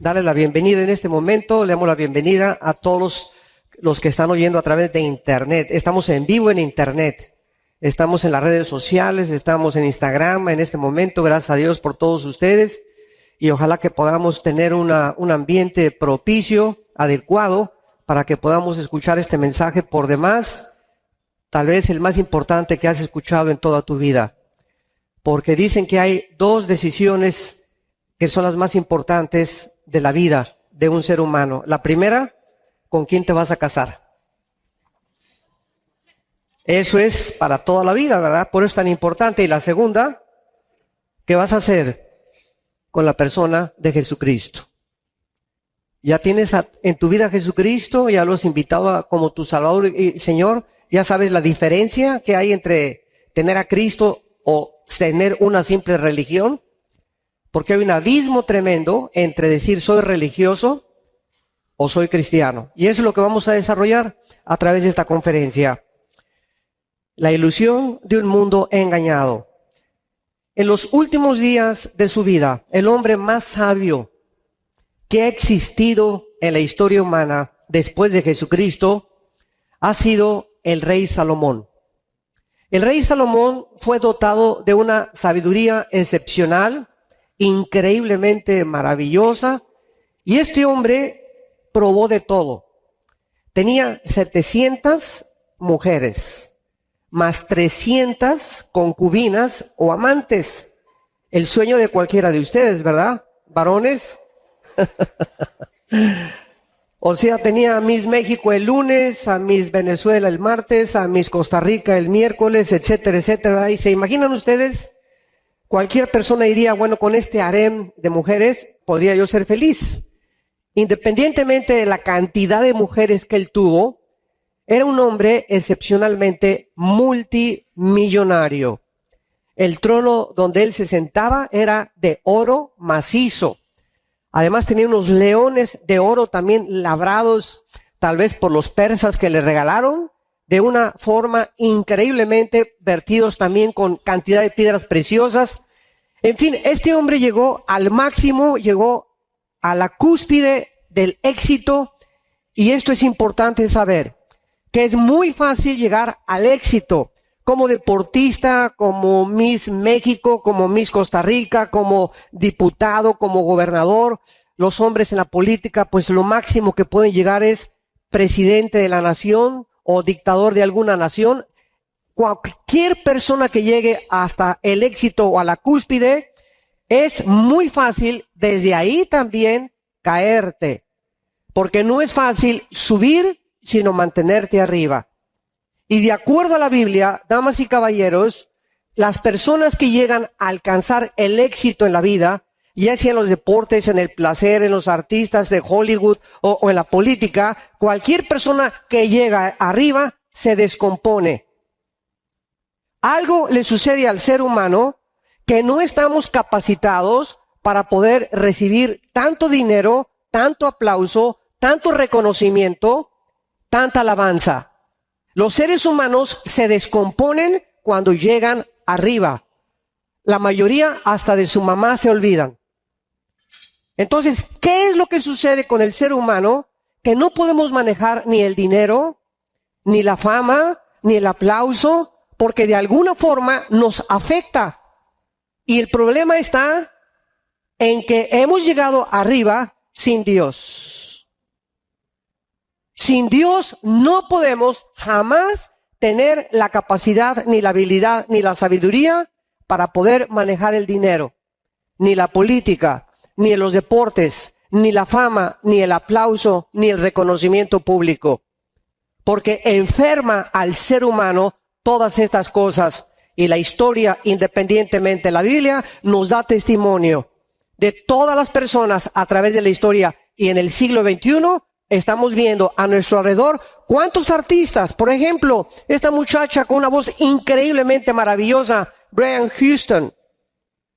darle la bienvenida en este momento. Le damos la bienvenida a todos los que están oyendo a través de Internet. Estamos en vivo en Internet. Estamos en las redes sociales, estamos en Instagram en este momento. Gracias a Dios por todos ustedes. Y ojalá que podamos tener un ambiente propicio, adecuado, para que podamos escuchar este mensaje por demás. Tal vez el más importante que has escuchado en toda tu vida. Porque dicen que hay dos decisiones que son las más importantes de la vida de un ser humano. La primera, ¿con quién te vas a casar? Eso es para toda la vida, ¿verdad? Por eso es tan importante. Y la segunda, ¿qué vas a hacer con la persona de Jesucristo? ¿Ya tienes en tu vida a Jesucristo? ¿Ya lo has invitado como tu Salvador y Señor? ¿Ya sabes la diferencia que hay entre tener a Cristo o tener una simple religión? Porque hay un abismo tremendo entre decir soy religioso o soy cristiano. Y eso es lo que vamos a desarrollar a través de esta conferencia. La ilusión de un mundo engañado. En los últimos días de su vida, el hombre más sabio que ha existido en la historia humana después de Jesucristo ha sido el rey Salomón. El rey Salomón fue dotado de una sabiduría excepcional, increíblemente maravillosa, y este hombre probó de todo. Tenía 700 mujeres, más 300 concubinas o amantes. El sueño de cualquiera de ustedes, ¿verdad? Varones. O sea, tenía a Miss México el lunes, a Miss Venezuela el martes, a Miss Costa Rica el miércoles, etcétera, etcétera. ¿Y se imaginan ustedes? Cualquier persona diría, bueno, con este harem de mujeres podría yo ser feliz. Independientemente de la cantidad de mujeres que él tuvo, era un hombre excepcionalmente multimillonario. El trono donde él se sentaba era de oro macizo. Además tenía unos leones de oro también labrados, tal vez por los persas que le regalaron, de una forma increíblemente vertidos también con cantidad de piedras preciosas. En fin, este hombre llegó al máximo, llegó a la cúspide del éxito, y esto es importante saber, que es muy fácil llegar al éxito como deportista, como Miss México, como Miss Costa Rica, como diputado, como gobernador. Los hombres en la política, pues lo máximo que pueden llegar es presidente de la nación o dictador de alguna nación. Cualquier persona que llegue hasta el éxito o a la cúspide, es muy fácil desde ahí también caerte, porque no es fácil subir, sino mantenerte arriba. Y de acuerdo a la Biblia, damas y caballeros, las personas que llegan a alcanzar el éxito en la vida, ya sea en los deportes, en el placer, en los artistas de Hollywood o en la política, cualquier persona que llega arriba se descompone. Algo le sucede al ser humano que no estamos capacitados para poder recibir tanto dinero, tanto aplauso, tanto reconocimiento, tanta alabanza. Los seres humanos se descomponen cuando llegan arriba. La mayoría hasta de su mamá se olvidan. Entonces, ¿qué es lo que sucede con el ser humano? Que no podemos manejar ni el dinero, ni la fama, ni el aplauso, porque de alguna forma nos afecta. Y el problema está en que hemos llegado arriba sin Dios. Sin Dios no podemos jamás tener la capacidad, ni la habilidad, ni la sabiduría para poder manejar el dinero, ni la política, ni los deportes, ni la fama, ni el aplauso, ni el reconocimiento público. Porque enferma al ser humano todas estas cosas. Y la historia, independientemente de la Biblia, nos da testimonio de todas las personas a través de la historia. Y en el siglo XXI estamos viendo a nuestro alrededor cuántos artistas, por ejemplo, esta muchacha con una voz increíblemente maravillosa, Brian Houston,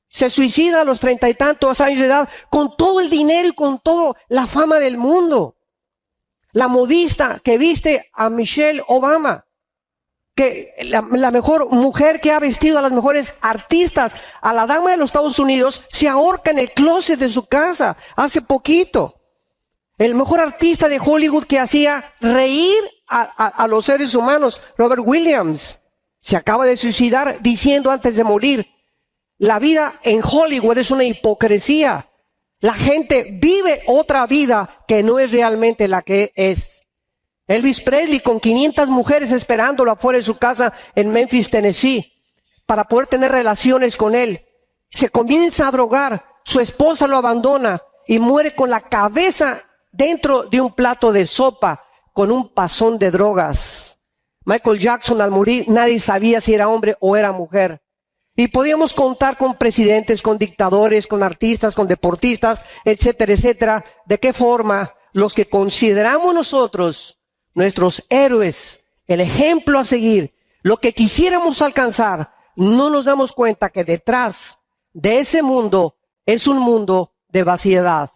se suicida a los 30 y tantos años de edad con todo el dinero y con toda la fama del mundo. La modista que viste a Michelle Obama, que la mejor mujer que ha vestido a las mejores artistas, a la dama de los Estados Unidos, se ahorca en el closet de su casa hace poquito. El mejor artista de Hollywood que hacía reír a los seres humanos, Robert Williams, se acaba de suicidar diciendo antes de morir: la vida en Hollywood es una hipocresía. La gente vive otra vida que no es realmente la que es. Elvis Presley con 500 mujeres esperándolo afuera de su casa en Memphis, Tennessee, para poder tener relaciones con él. Se comienza a drogar, su esposa lo abandona y muere con la cabeza dentro de un plato de sopa con un pasón de drogas. Michael Jackson, al morir, nadie sabía si era hombre o era mujer. Y podíamos contar con presidentes, con dictadores, con artistas, con deportistas, etcétera, etcétera. ¿De qué forma los que consideramos nosotros nuestros héroes, el ejemplo a seguir, lo que quisiéramos alcanzar, no nos damos cuenta que detrás de ese mundo es un mundo de vaciedad,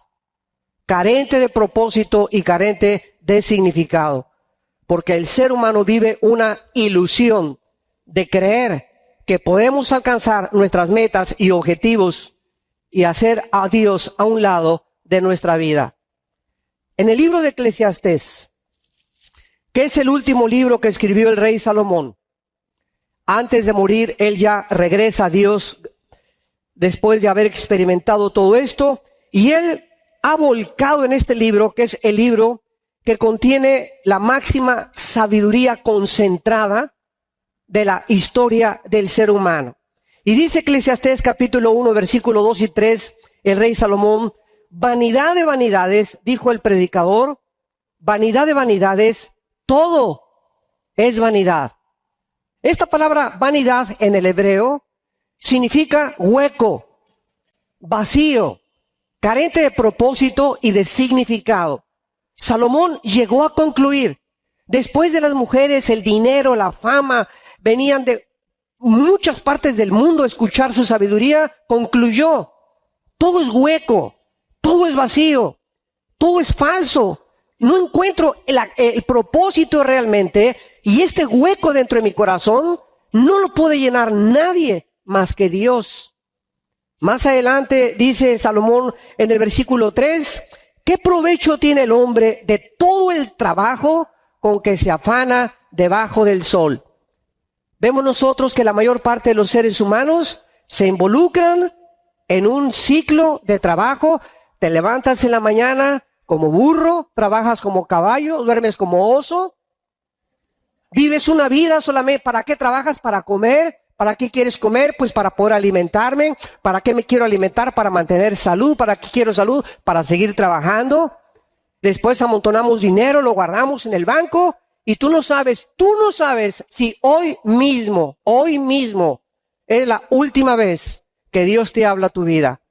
carente de propósito y carente de significado? Porque el ser humano vive una ilusión de creer que podemos alcanzar nuestras metas y objetivos y hacer a Dios a un lado de nuestra vida. En el libro de Eclesiastés, que es el último libro que escribió el rey Salomón, antes de morir, él ya regresa a Dios después de haber experimentado todo esto, y él ha volcado en este libro, que es el libro que contiene la máxima sabiduría concentrada de la historia del ser humano. Y dice Eclesiastés capítulo 1, versículo 2 y 3, el rey Salomón: vanidad de vanidades, dijo el predicador, vanidad de vanidades, todo es vanidad. Esta palabra vanidad en el hebreo significa hueco, vacío, carente de propósito y de significado. Salomón llegó a concluir, después de las mujeres, el dinero, la fama, venían de muchas partes del mundo a escuchar su sabiduría, concluyó: todo es hueco, todo es vacío, todo es falso. No encuentro el propósito realmente, y este hueco dentro de mi corazón no lo puede llenar nadie más que Dios. Más adelante dice Salomón en el versículo 3, ¿qué provecho tiene el hombre de todo el trabajo con que se afana debajo del sol? Vemos nosotros que la mayor parte de los seres humanos se involucran en un ciclo de trabajo. Te levantas en la mañana como burro, trabajas como caballo, duermes como oso, vives una vida solamente. ¿Para qué trabajas? Para comer. ¿Para qué quieres comer? Pues para poder alimentarme. ¿Para qué me quiero alimentar? Para mantener salud. ¿Para qué quiero salud? Para seguir trabajando. Después amontonamos dinero, lo guardamos en el banco, y tú no sabes si hoy mismo es la última vez que Dios te habla a tu vida.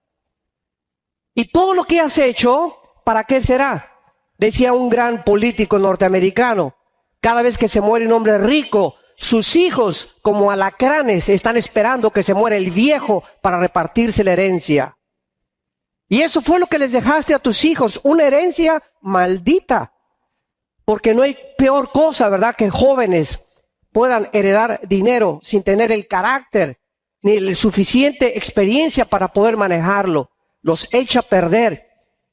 Y todo lo que has hecho, ¿para qué será? Decía un gran político norteamericano: cada vez que se muere un hombre rico, sus hijos, como alacranes, están esperando que se muera el viejo para repartirse la herencia. Y eso fue lo que les dejaste a tus hijos, una herencia maldita. Porque no hay peor cosa, ¿verdad?, que jóvenes puedan heredar dinero sin tener el carácter ni la suficiente experiencia para poder manejarlo. Los echa a perder.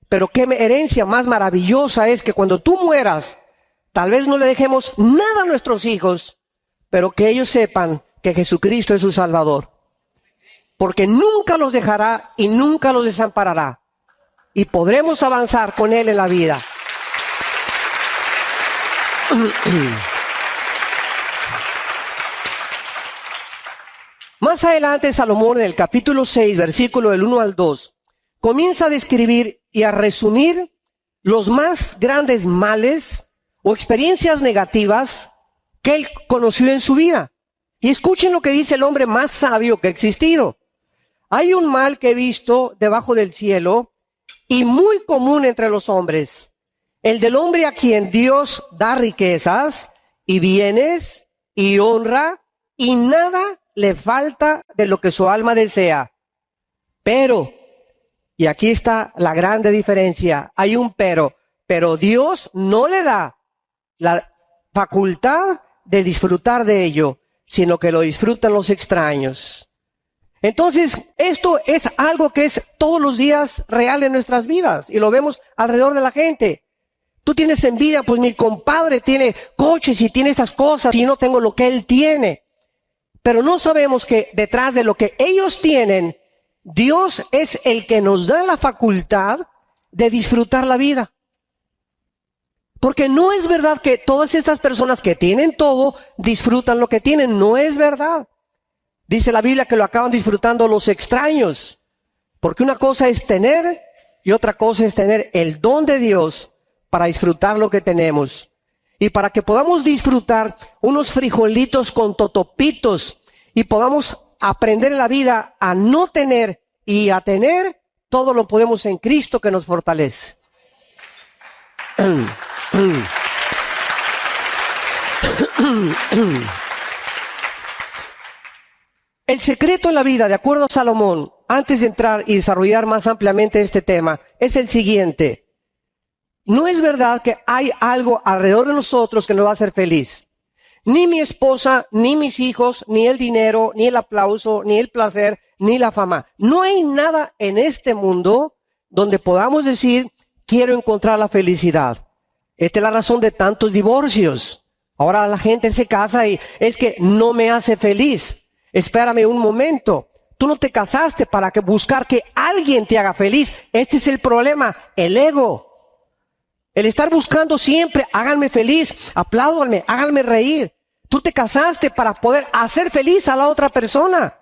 Pero qué herencia más maravillosa es que cuando tú mueras, tal vez no le dejemos nada a nuestros hijos, pero que ellos sepan que Jesucristo es su Salvador. Porque nunca los dejará y nunca los desamparará. Y podremos avanzar con Él en la vida. Más adelante, Salomón, en el capítulo 6, versículo del 1 al 2, comienza a describir y a resumir los más grandes males o experiencias negativas que él conoció en su vida. Y escuchen lo que dice el hombre más sabio que ha existido. Hay un mal que he visto debajo del cielo y muy común entre los hombres, el del hombre a quien Dios da riquezas y bienes y honra, y nada le falta de lo que su alma desea. Pero, y aquí está la grande diferencia, hay un pero Dios no le da la facultad de disfrutar de ello, sino que lo disfrutan los extraños. Entonces, esto es algo que es todos los días real en nuestras vidas y lo vemos alrededor de la gente. Tú tienes envidia, pues mi compadre tiene coches y tiene estas cosas y yo no tengo lo que él tiene. Pero no sabemos que detrás de lo que ellos tienen, Dios es el que nos da la facultad de disfrutar la vida. Porque no es verdad que todas estas personas que tienen todo disfrutan lo que tienen. No es verdad. Dice la Biblia que lo acaban disfrutando los extraños. Porque una cosa es tener y otra cosa es tener el don de Dios para disfrutar lo que tenemos. Y para que podamos disfrutar unos frijolitos con totopitos y podamos aprender en la vida a no tener y a tener, todo lo podemos en Cristo que nos fortalece. El secreto en la vida, de acuerdo a Salomón, antes de entrar y desarrollar más ampliamente este tema, es el siguiente. No es verdad que hay algo alrededor de nosotros que nos va a hacer feliz. Ni mi esposa, ni mis hijos, ni el dinero, ni el aplauso, ni el placer, ni la fama. No hay nada en este mundo donde podamos decir, quiero encontrar la felicidad. Esta es la razón de tantos divorcios. Ahora la gente se casa y es que no me hace feliz. Espérame un momento. Tú no te casaste para buscar que alguien te haga feliz. Este es el problema, el ego. El estar buscando siempre, háganme feliz, apláudanme, háganme reír. Tú te casaste para poder hacer feliz a la otra persona.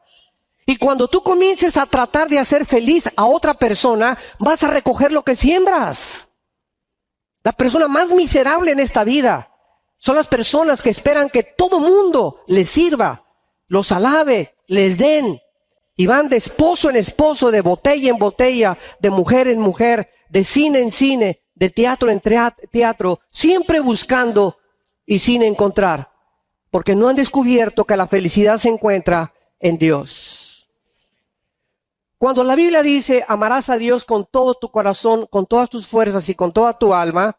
Y cuando tú comiences a tratar de hacer feliz a otra persona, vas a recoger lo que siembras. La persona más miserable en esta vida son las personas que esperan que todo mundo les sirva, los alabe, les den. Y van de esposo en esposo, de botella en botella, de mujer en mujer, de cine en cine, de teatro en teatro, siempre buscando y sin encontrar. Porque no han descubierto que la felicidad se encuentra en Dios. Cuando la Biblia dice, amarás a Dios con todo tu corazón, con todas tus fuerzas y con toda tu alma,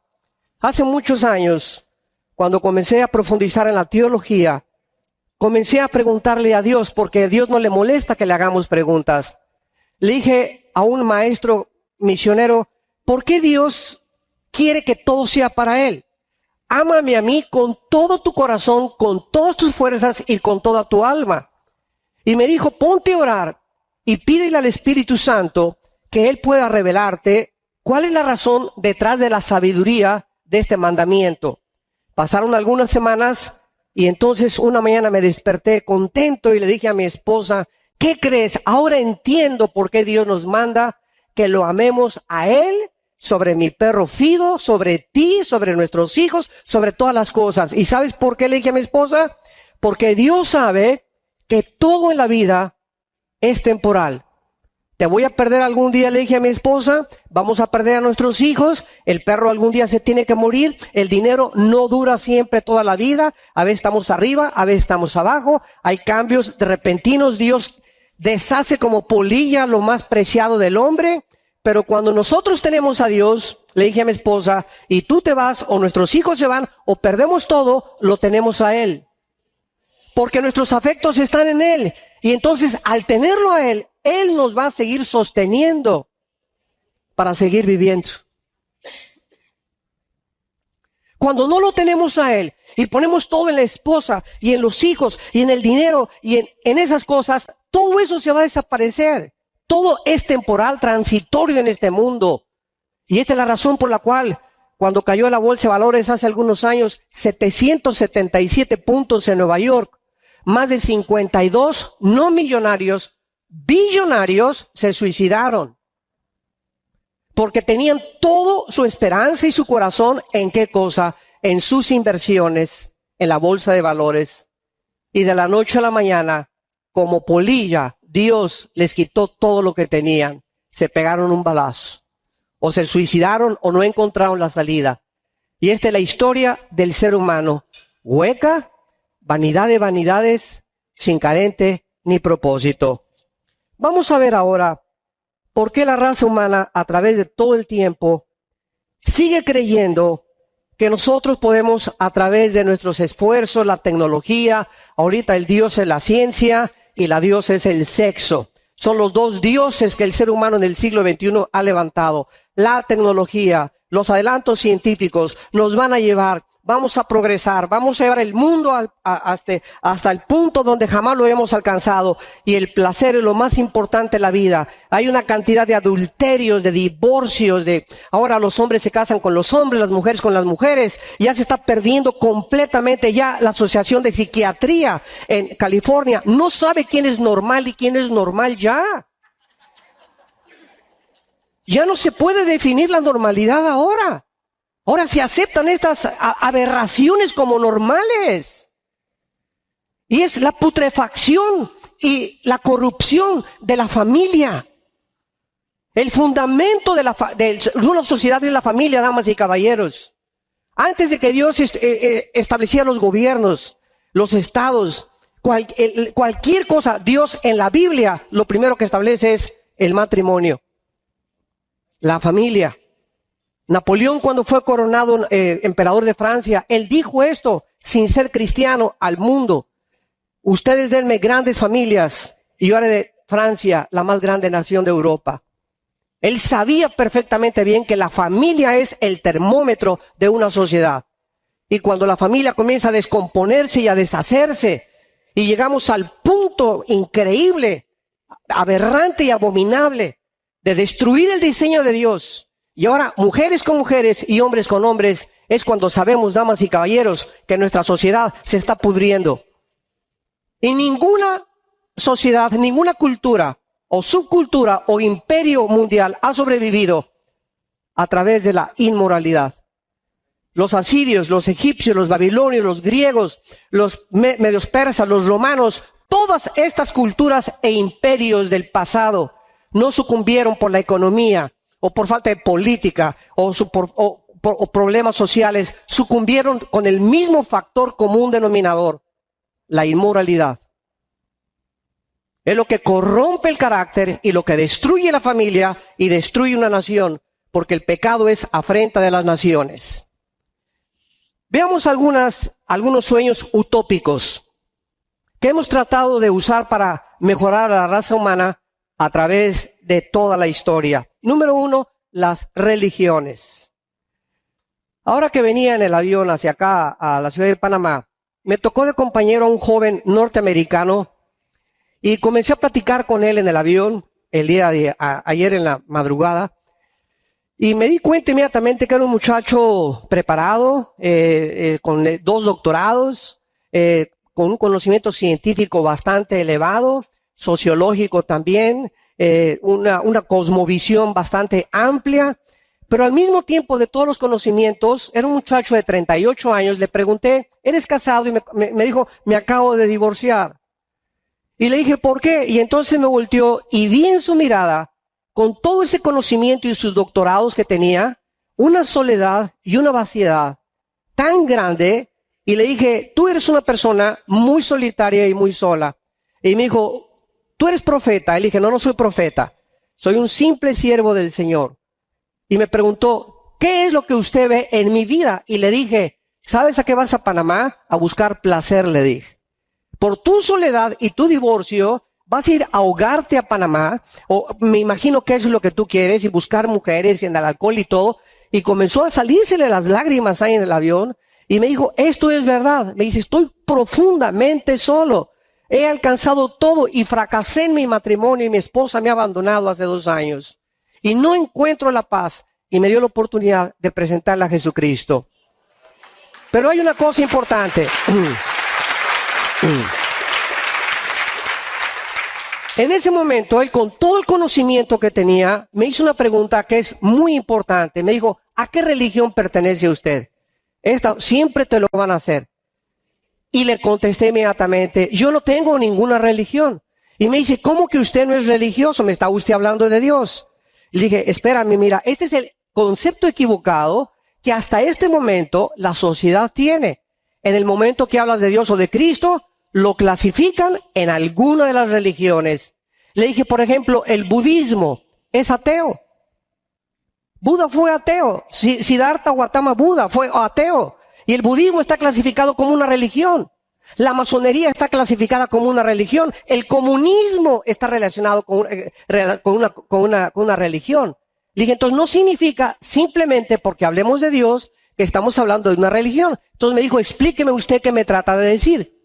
hace muchos años, cuando comencé a profundizar en la teología, comencé a preguntarle a Dios, porque a Dios no le molesta que le hagamos preguntas. Le dije a un maestro misionero, ¿por qué Dios quiere que todo sea para Él? Ámame a mí con todo tu corazón, con todas tus fuerzas y con toda tu alma. Y me dijo, ponte a orar y pídele al Espíritu Santo que Él pueda revelarte cuál es la razón detrás de la sabiduría de este mandamiento. Pasaron algunas semanas y entonces una mañana me desperté contento y le dije a mi esposa, ¿qué crees? Ahora entiendo por qué Dios nos manda que lo amemos a Él, sobre mi perro Fido, sobre ti, sobre nuestros hijos, sobre todas las cosas. ¿Y sabes por qué le dije a mi esposa? Porque Dios sabe que todo en la vida es temporal. Te voy a perder algún día, le dije a mi esposa, vamos a perder a nuestros hijos, el perro algún día se tiene que morir, el dinero no dura siempre toda la vida, a veces estamos arriba, a veces estamos abajo, hay cambios repentinos, Dios deshace como polilla lo más preciado del hombre. Pero cuando nosotros tenemos a Dios, le dije a mi esposa, y tú te vas o nuestros hijos se van o perdemos todo, lo tenemos a Él. Porque nuestros afectos están en Él. Y entonces al tenerlo a Él, Él nos va a seguir sosteniendo para seguir viviendo. Cuando no lo tenemos a Él y ponemos todo en la esposa y en los hijos y en el dinero y en esas cosas, todo eso se va a desaparecer. Todo es temporal, transitorio en este mundo. Y esta es la razón por la cual, cuando cayó la bolsa de valores hace algunos años, 777 puntos en Nueva York, más de 52 no millonarios, billonarios, se suicidaron. Porque tenían toda su esperanza y su corazón en qué cosa, en sus inversiones, en la bolsa de valores. Y de la noche a la mañana, como polilla, Dios les quitó todo lo que tenían. Se pegaron un balazo. O se suicidaron o no encontraron la salida. Y esta es la historia del ser humano. Hueca, vanidad de vanidades, sin carente ni propósito. Vamos a ver ahora por qué la raza humana a través de todo el tiempo sigue creyendo que nosotros podemos, a través de nuestros esfuerzos, la tecnología, ahorita el Dios es la ciencia y la Dios es el sexo. Son los dos dioses que el ser humano en el siglo XXI ha levantado. La tecnología, los adelantos científicos nos van a llevar, vamos a progresar, vamos a llevar el mundo hasta el punto donde jamás lo hemos alcanzado. Y el placer es lo más importante de la vida. Hay una cantidad de adulterios, de divorcios, ahora los hombres se casan con los hombres, las mujeres con las mujeres. Ya se está perdiendo completamente. Ya la Asociación de Psiquiatría en California no sabe quién es normal y quién es normal ya. Ya no se puede definir la normalidad ahora. Ahora se aceptan estas aberraciones como normales. Y es la putrefacción y la corrupción de la familia. El fundamento de una sociedad es la familia, damas y caballeros. Antes de que Dios estableciera los gobiernos, los estados, cualquier cosa, Dios en la Biblia, lo primero que establece es el matrimonio, la familia. Napoleón, cuando fue coronado emperador de Francia, él dijo esto sin ser cristiano al mundo: ustedes denme grandes familias y yo haré de Francia la más grande nación de Europa. Él sabía perfectamente bien que la familia es el termómetro de una sociedad. Y cuando la familia comienza a descomponerse y a deshacerse, y llegamos al punto increíble, aberrante y abominable de destruir el diseño de Dios, y ahora mujeres con mujeres y hombres con hombres, es cuando sabemos, damas y caballeros, que nuestra sociedad se está pudriendo. Y ninguna sociedad, ninguna cultura o subcultura o imperio mundial ha sobrevivido a través de la inmoralidad. Los asirios, los egipcios, los babilonios, los griegos, los medios persas, los romanos, todas estas culturas e imperios del pasado no sucumbieron por la economía o por falta de política o problemas sociales, sucumbieron con el mismo factor común denominador: la inmoralidad. Es lo que corrompe el carácter y lo que destruye la familia y destruye una nación, porque el pecado es afrenta de las naciones. Veamos algunos sueños utópicos que hemos tratado de usar para mejorar a la raza humana a través de toda la historia. Número 1, las religiones. Ahora que venía en el avión hacia acá, a la ciudad de Panamá, me tocó de compañero a un joven norteamericano y comencé a platicar con él en el avión el día de ayer en la madrugada. Y me di cuenta inmediatamente que era un muchacho preparado, con 2 doctorados, con un conocimiento científico bastante elevado, sociológico también, una cosmovisión bastante amplia, pero al mismo tiempo de todos los conocimientos, era un muchacho de 38 años. Le pregunté: ¿eres casado? Y me dijo: me acabo de divorciar. Y le dije: ¿por qué? Y entonces me volteó y vi en su mirada, con todo ese conocimiento y sus doctorados que tenía, una soledad y una vaciedad tan grande. Y le dije: tú eres una persona muy solitaria y muy sola. Y me dijo: ¿tú eres profeta? Y le dije: no, no soy profeta. Soy un simple siervo del Señor. Y me preguntó: ¿qué es lo que usted ve en mi vida? Y le dije: ¿sabes a qué vas a Panamá? A buscar placer, le dije. Por tu soledad y tu divorcio, vas a ir a ahogarte a Panamá, o me imagino que eso es lo que tú quieres, y buscar mujeres y en el alcohol y todo. Y comenzó a salírsele las lágrimas ahí en el avión. Y me dijo: esto es verdad. Me dice: estoy profundamente solo. He alcanzado todo y fracasé en mi matrimonio y mi esposa me ha abandonado hace 2 años. Y no encuentro la paz. Y me dio la oportunidad de presentarle a Jesucristo. Pero hay una cosa importante. En ese momento, él, con todo el conocimiento que tenía, me hizo una pregunta que es muy importante. Me dijo: ¿a qué religión pertenece usted? Esta siempre te lo van a hacer. Y le contesté inmediatamente: yo no tengo ninguna religión. Y me dice: ¿cómo que usted no es religioso? ¿Me está usted hablando de Dios? Le dije: espérame, mira, este es el concepto equivocado que hasta este momento la sociedad tiene. En el momento que hablas de Dios o de Cristo, lo clasifican en alguna de las religiones. Le dije: por ejemplo, el budismo es ateo. Buda fue ateo. Siddhartha Gautama Buda fue ateo. Y el budismo está clasificado como una religión. La masonería está clasificada como una religión. El comunismo está relacionado con una religión. Le dije, entonces no significa simplemente porque hablemos de Dios que estamos hablando de una religión. Entonces me dijo, explíqueme usted qué me trata de decir.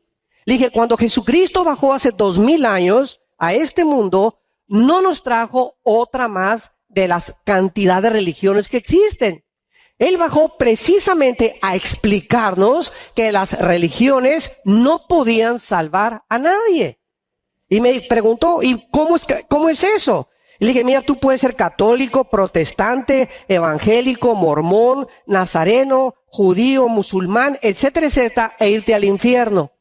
Le dije, cuando Jesucristo bajó hace 2000 años a este mundo, no nos trajo otra más de las cantidad de religiones que existen. Él bajó precisamente a explicarnos que las religiones no podían salvar a nadie. Y me preguntó, ¿y cómo es eso? Y le dije, mira, tú puedes ser católico, protestante, evangélico, mormón, nazareno, judío, musulmán, etcétera, etcétera, e irte al infierno.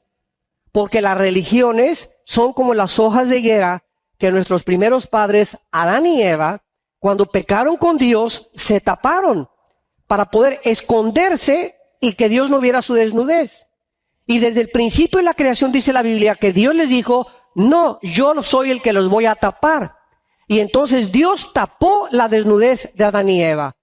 Porque las religiones son como las hojas de higuera que nuestros primeros padres, Adán y Eva, cuando pecaron con Dios, se taparon para poder esconderse y que Dios no viera su desnudez. Y desde el principio de la creación dice la Biblia que Dios les dijo, no, yo soy el que los voy a tapar. Y entonces Dios tapó la desnudez de Adán y Eva.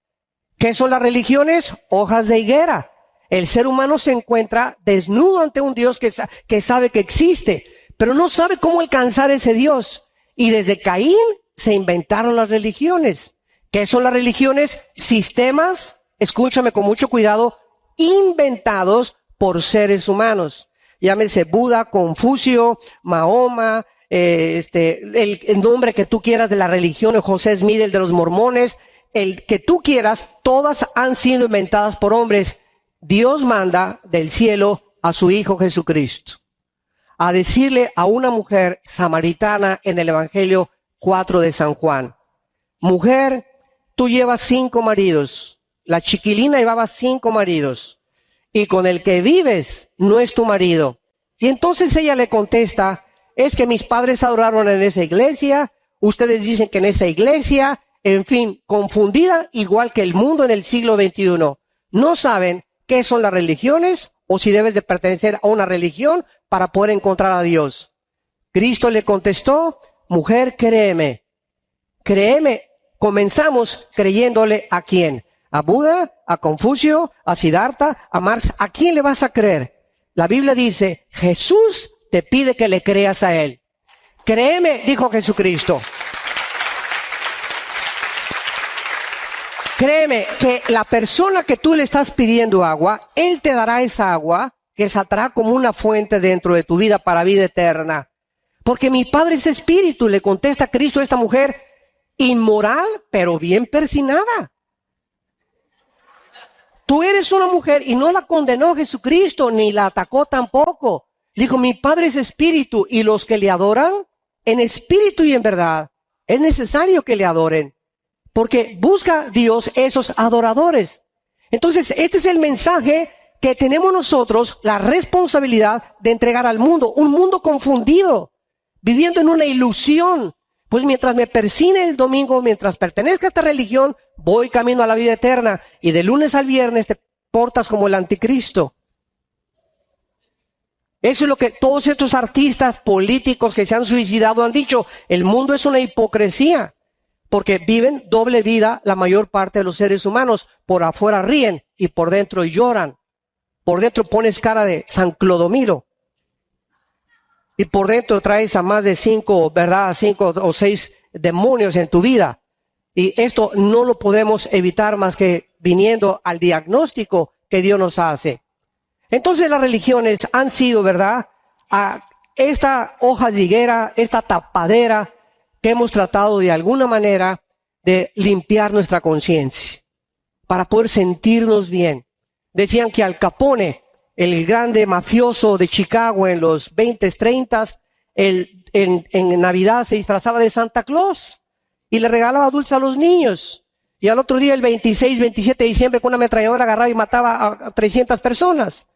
¿Qué son las religiones? Hojas de higuera. El ser humano se encuentra desnudo ante un Dios que sabe que existe, pero no sabe cómo alcanzar ese Dios. Y desde Caín se inventaron las religiones. ¿Qué son las religiones? Sistemas, escúchame con mucho cuidado, inventados por seres humanos. Llámese Buda, Confucio, Mahoma, el nombre que tú quieras de la religión, José Smith, el de los mormones, el que tú quieras, todas han sido inventadas por hombres. Dios manda del cielo a su Hijo Jesucristo a decirle a una mujer samaritana en el Evangelio 4 de San Juan, mujer, tú llevas 5 maridos, la chiquilina llevaba 5 maridos, y con el que vives no es tu marido. Y entonces ella le contesta, es que mis padres adoraron en esa iglesia, ustedes dicen que en esa iglesia, en fin, confundida igual que el mundo en el siglo XXI. No saben qué son las religiones o si debes de pertenecer a una religión para poder encontrar a Dios. Cristo le contestó, mujer, créeme. Créeme, comenzamos creyéndole ¿a quién? ¿A Buda? ¿A Confucio? ¿A Siddhartha? ¿A Marx? ¿A quién le vas a creer? La Biblia dice, Jesús te pide que le creas a Él. Créeme, dijo Jesucristo. Créeme que la persona que tú le estás pidiendo agua, Él te dará esa agua que saldrá como una fuente dentro de tu vida para vida eterna. Porque mi Padre es espíritu, le contesta Cristo a esta mujer, inmoral, pero bien persinada. Tú eres una mujer y no la condenó Jesucristo, ni la atacó tampoco. Dijo, mi Padre es espíritu y los que le adoran, en espíritu y en verdad, es necesario que le adoren. Porque busca Dios esos adoradores. Entonces, este es el mensaje que tenemos nosotros, la responsabilidad de entregar al mundo. Un mundo confundido, viviendo en una ilusión. Pues mientras me persine el domingo, mientras pertenezca a esta religión, voy camino a la vida eterna. Y de lunes al viernes te portas como el anticristo. Eso es lo que todos estos artistas políticos que se han suicidado han dicho. El mundo es una hipocresía. Porque viven doble vida la mayor parte de los seres humanos. Por afuera ríen y por dentro lloran. Por dentro pones cara de San Clodomiro. Y por dentro traes a más de 5 o 6 demonios en tu vida. Y esto no lo podemos evitar más que viniendo al diagnóstico que Dios nos hace. Entonces las religiones han sido, ¿verdad?, a esta hoja de higuera, esta tapadera que hemos tratado de alguna manera de limpiar nuestra conciencia para poder sentirnos bien. Decían que Al Capone, el grande mafioso de Chicago en los 20s, 30s, en Navidad se disfrazaba de Santa Claus y le regalaba dulces a los niños. Y al otro día, el 26, 27 de diciembre, con una ametralladora agarraba y mataba a 300 personas.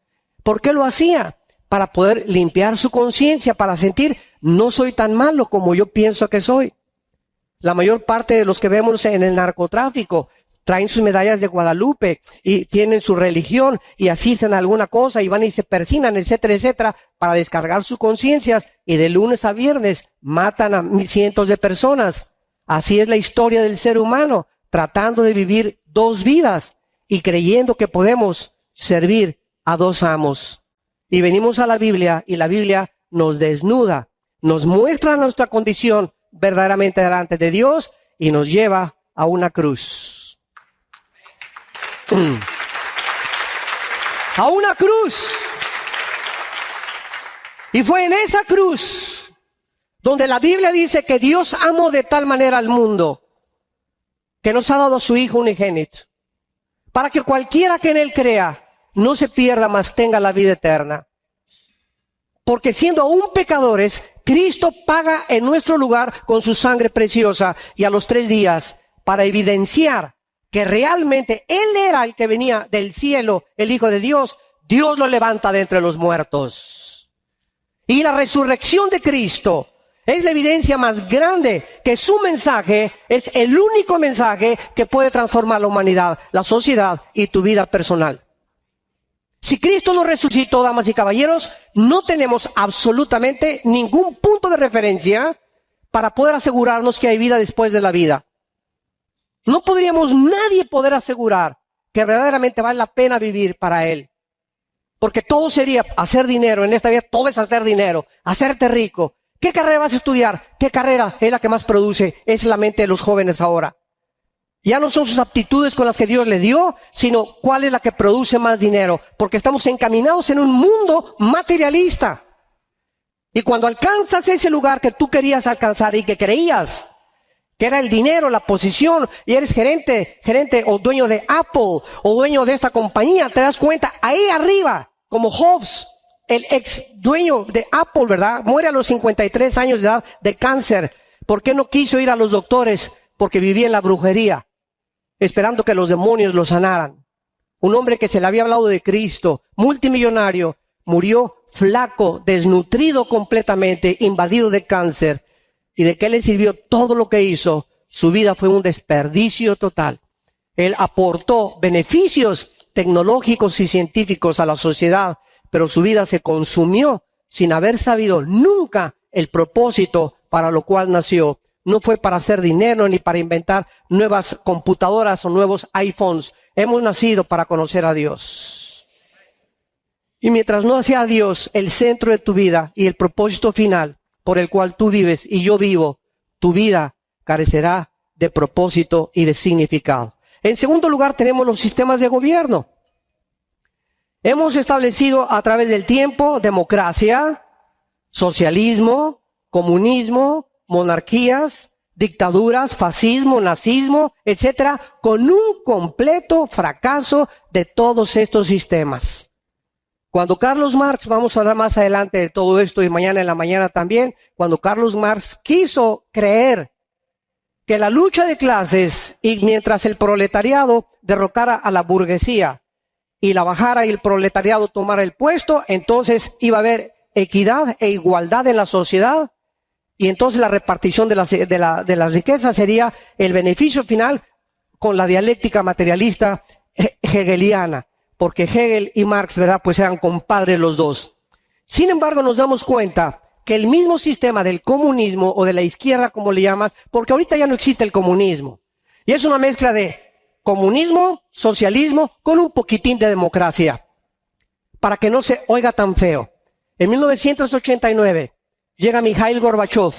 ¿Por qué lo hacía? Para poder limpiar su conciencia, para sentir, no soy tan malo como yo pienso que soy. La mayor parte de los que vemos en el narcotráfico traen sus medallas de Guadalupe y tienen su religión y asisten a alguna cosa y van y se persinan, etcétera, etcétera, para descargar sus conciencias y de lunes a viernes matan a cientos de personas. Así es la historia del ser humano. tratando de vivir dos vidas y creyendo que podemos servir a dos amos. Y venimos a la Biblia y la Biblia nos desnuda, nos muestra nuestra condición verdaderamente delante de Dios y nos lleva a una cruz. A una cruz. Y fue en esa cruz donde la Biblia dice que Dios amó de tal manera al mundo que nos ha dado a su Hijo unigénito, para que cualquiera que en Él crea no se pierda, mas tenga la vida eterna. Porque siendo aún pecadores, Cristo paga en nuestro lugar con su sangre preciosa, y a los 3 días, para evidenciar que realmente Él era el que venía del cielo, el Hijo de Dios, Dios lo levanta de entre los muertos. Y la resurrección de Cristo es la evidencia más grande que su mensaje es el único mensaje que puede transformar la humanidad, la sociedad y tu vida personal. Si Cristo no resucitó, damas y caballeros, no tenemos absolutamente ningún punto de referencia para poder asegurarnos que hay vida después de la vida. No podríamos nadie poder asegurar que verdaderamente vale la pena vivir para Él. Porque todo sería hacer dinero, en esta vida todo es hacer dinero, hacerte rico. ¿Qué carrera vas a estudiar? ¿Qué carrera es la que más produce? Es la mente de los jóvenes ahora. Ya no son sus aptitudes con las que Dios le dio, sino cuál es la que produce más dinero. Porque estamos encaminados en un mundo materialista. Y cuando alcanzas ese lugar que tú querías alcanzar y que creías que era el dinero, la posición, y eres gerente o dueño de Apple o dueño de esta compañía, te das cuenta, ahí arriba, como Jobs, el ex dueño de Apple, ¿verdad? Muere a los 53 años de edad de cáncer. ¿Por qué no quiso ir a los doctores? Porque vivía en la brujería, esperando que los demonios lo sanaran. Un hombre que se le había hablado de Cristo, multimillonario, murió flaco, desnutrido completamente, invadido de cáncer. ¿Y de qué le sirvió todo lo que hizo? Su vida fue un desperdicio total. Él aportó beneficios tecnológicos y científicos a la sociedad, pero su vida se consumió sin haber sabido nunca el propósito para lo cual nació. No fue para hacer dinero ni para inventar nuevas computadoras o nuevos iPhones. Hemos nacido para conocer a Dios. Y mientras no sea Dios el centro de tu vida y el propósito final por el cual tú vives y yo vivo, tu vida carecerá de propósito y de significado. En segundo lugar, tenemos los sistemas de gobierno. Hemos establecido a través del tiempo democracia, socialismo, comunismo, monarquías, dictaduras, fascismo, nazismo, etcétera, con un completo fracaso de todos estos sistemas. Cuando Carlos Marx, vamos a hablar más adelante de todo esto y mañana en la mañana también, cuando Carlos Marx quiso creer que la lucha de clases y mientras el proletariado derrocara a la burguesía y la bajara y el proletariado tomara el puesto, entonces iba a haber equidad e igualdad en la sociedad y entonces la repartición de las riquezas sería el beneficio final con la dialéctica materialista hegeliana. Porque Hegel y Marx, ¿verdad?, pues eran compadres los dos. Sin embargo, nos damos cuenta que el mismo sistema del comunismo o de la izquierda, como le llamas, porque ahorita ya no existe el comunismo. Y es una mezcla de comunismo, socialismo, con un poquitín de democracia. Para que no se oiga tan feo. En 1989 llega Mikhail Gorbachev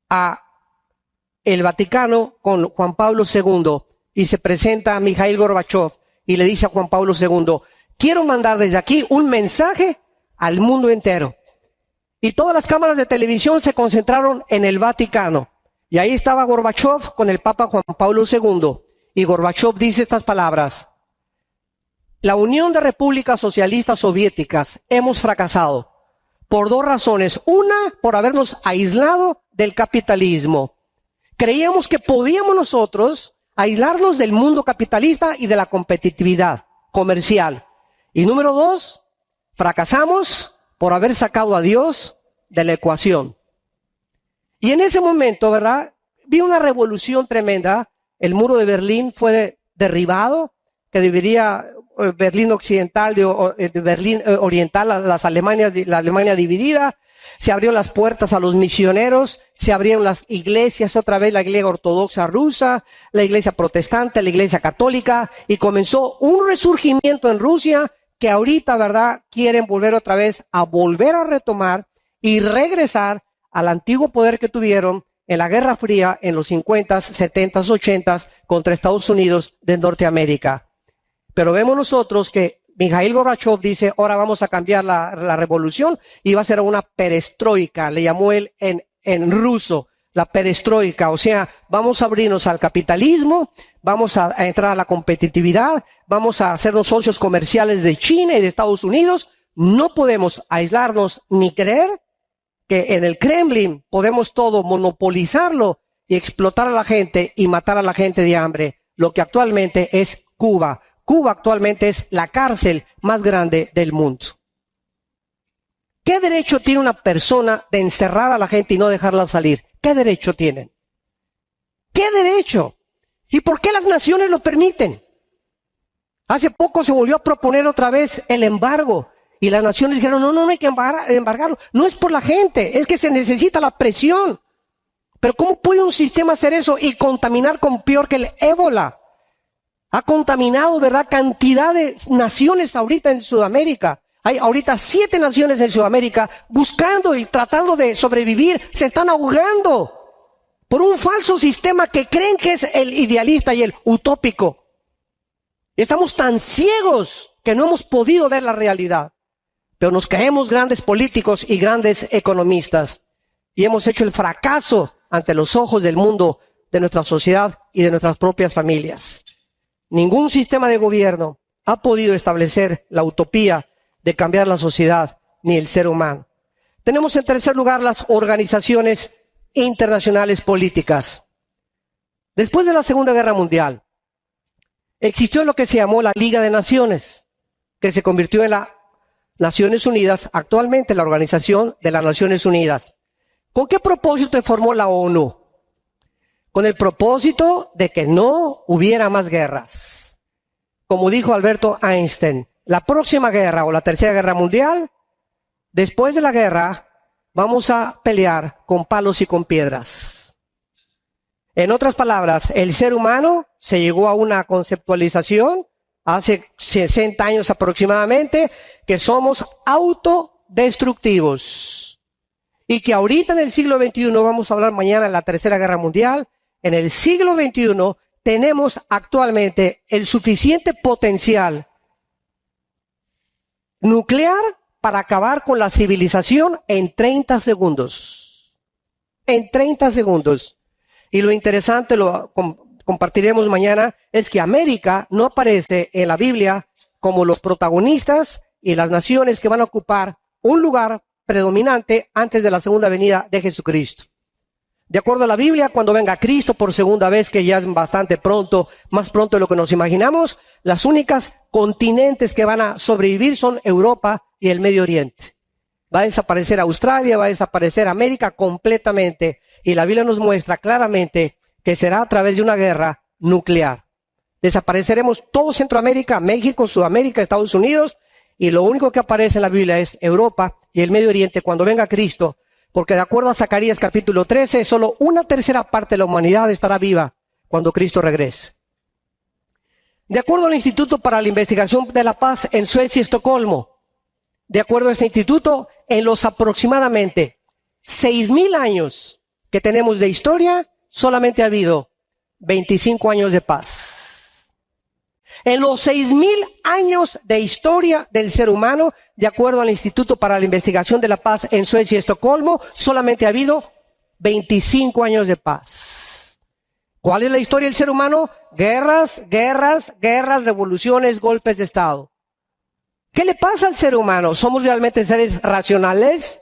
a el Vaticano con Juan Pablo II y se presenta a Mikhail Gorbachev. Y le dice a Juan Pablo II, quiero mandar desde aquí un mensaje al mundo entero. Y todas las cámaras de televisión se concentraron en el Vaticano. Y ahí estaba Gorbachev con el Papa Juan Pablo II. Y Gorbachev dice estas palabras: la Unión de Repúblicas Socialistas Soviéticas hemos fracasado por 2 razones. Una, por habernos aislado del capitalismo. Creíamos que podíamos nosotros aislarnos del mundo capitalista y de la competitividad comercial. Y número 2, fracasamos por haber sacado a Dios de la ecuación. Y en ese momento, ¿verdad?, vi una revolución tremenda. El muro de Berlín fue derribado, que debería Berlín Occidental, de Berlín Oriental, la Alemania dividida. Se abrieron las puertas a los misioneros, se abrieron las iglesias, otra vez la iglesia ortodoxa rusa, la iglesia protestante, la iglesia católica, y comenzó un resurgimiento en Rusia que ahorita, ¿verdad?, quieren volver otra vez a volver a retomar y regresar al antiguo poder que tuvieron en la Guerra Fría en los 50s, 70s, 80s contra Estados Unidos de Norteamérica. Pero vemos nosotros que Mikhail Gorbachev dice, ahora vamos a cambiar la revolución y va a ser una perestroika, le llamó él en ruso, la perestroika, o sea, vamos a abrirnos al capitalismo, vamos a entrar a la competitividad, vamos a hacernos socios comerciales de China y de Estados Unidos. No podemos aislarnos ni creer que en el Kremlin podemos todo monopolizarlo y explotar a la gente y matar a la gente de hambre, lo que actualmente es Cuba. Cuba actualmente es la cárcel más grande del mundo. ¿Qué derecho tiene una persona de encerrar a la gente y no dejarla salir? ¿Qué derecho tienen? ¿Qué derecho? ¿Y por qué las naciones lo permiten? Hace poco se volvió a proponer otra vez el embargo y las naciones dijeron, no hay que embargarlo. No es por la gente, es que se necesita la presión. Pero ¿cómo puede un sistema hacer eso y contaminar con peor que el ébola? Ha contaminado, ¿verdad?, cantidad de naciones ahorita en Sudamérica. Hay ahorita 7 naciones en Sudamérica buscando y tratando de sobrevivir. Se están ahogando por un falso sistema que creen que es el idealista y el utópico. Estamos tan ciegos que no hemos podido ver la realidad. Pero nos creemos grandes políticos y grandes economistas. Y hemos hecho el fracaso ante los ojos del mundo, de nuestra sociedad y de nuestras propias familias. Ningún sistema de gobierno ha podido establecer la utopía de cambiar la sociedad ni el ser humano. Tenemos en tercer lugar las organizaciones internacionales políticas. Después de la Segunda Guerra Mundial, existió lo que se llamó la Liga de Naciones, que se convirtió en las Naciones Unidas, actualmente la Organización de las Naciones Unidas. ¿Con qué propósito se formó la ONU? Con el propósito de que no hubiera más guerras. Como dijo Alberto Einstein, la próxima guerra o la tercera guerra mundial, después de la guerra, vamos a pelear con palos y con piedras. En otras palabras, el ser humano se llegó a una conceptualización hace 60 años aproximadamente, que somos autodestructivos. Y que ahorita en el siglo XXI, vamos a hablar mañana de la tercera guerra mundial, en el siglo XXI tenemos actualmente el suficiente potencial nuclear para acabar con la civilización en 30 segundos. En 30 segundos. Y lo interesante, lo compartiremos mañana, es que América no aparece en la Biblia como los protagonistas y las naciones que van a ocupar un lugar predominante antes de la segunda venida de Jesucristo. De acuerdo a la Biblia, cuando venga Cristo por segunda vez, que ya es bastante pronto, más pronto de lo que nos imaginamos, las únicas continentes que van a sobrevivir son Europa y el Medio Oriente. Va a desaparecer Australia, va a desaparecer América completamente, y la Biblia nos muestra claramente que será a través de una guerra nuclear. Desapareceremos todo Centroamérica, México, Sudamérica, Estados Unidos, y lo único que aparece en la Biblia es Europa y el Medio Oriente cuando venga Cristo, porque de acuerdo a Zacarías capítulo 13, solo una tercera parte de la humanidad estará viva cuando Cristo regrese. De acuerdo al Instituto para la Investigación de la Paz en Suecia y Estocolmo, de acuerdo a este instituto, en los aproximadamente 6,000 años que tenemos de historia, solamente ha habido 25 años de paz. En los 6,000 años de historia del ser humano, de acuerdo al Instituto para la Investigación de la Paz en Suecia y Estocolmo, solamente ha habido 25 años de paz. ¿Cuál es la historia del ser humano? Guerras, revoluciones, golpes de Estado. ¿Qué le pasa al ser humano? ¿Somos realmente seres racionales?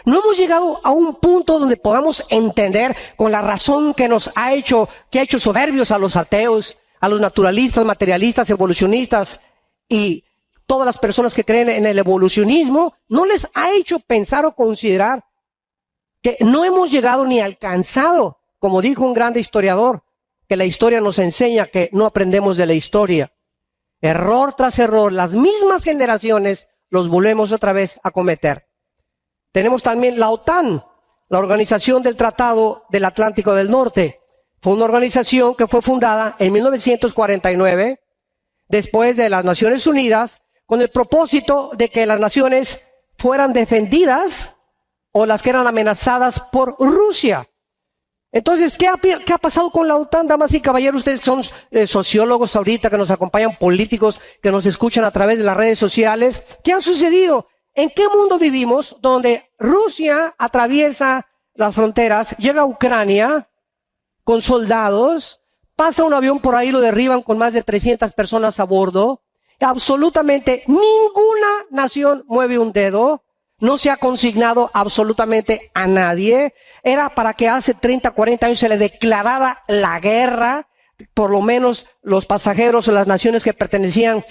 No hemos llegado a un punto donde podamos entender con la razón que nos ha hecho, que ha hecho soberbios a los ateos, a los naturalistas, materialistas, evolucionistas y todas las personas que creen en el evolucionismo, no les ha hecho pensar o considerar que no hemos llegado ni alcanzado, como dijo un grande historiador, que la historia nos enseña que no aprendemos de la historia. Error tras error, las mismas generaciones los volvemos otra vez a cometer. Tenemos también la OTAN, la Organización del Tratado del Atlántico del Norte. Fue una organización que fue fundada en 1949, después de las Naciones Unidas, con el propósito de que las naciones fueran defendidas o las que eran amenazadas por Rusia. Entonces, ¿qué ha pasado con la OTAN, damas y caballeros? Ustedes que son sociólogos ahorita, que nos acompañan, políticos, que nos escuchan a través de las redes sociales. ¿Qué ha sucedido? ¿En qué mundo vivimos donde Rusia atraviesa las fronteras, llega a Ucrania con soldados, pasa un avión por ahí, lo derriban con más de 300 personas a bordo? Absolutamente ninguna nación mueve un dedo. No se ha consignado absolutamente a nadie. Era para que hace 30, 40 años se le declarara la guerra. Por lo menos los pasajeros o las naciones que pertenecían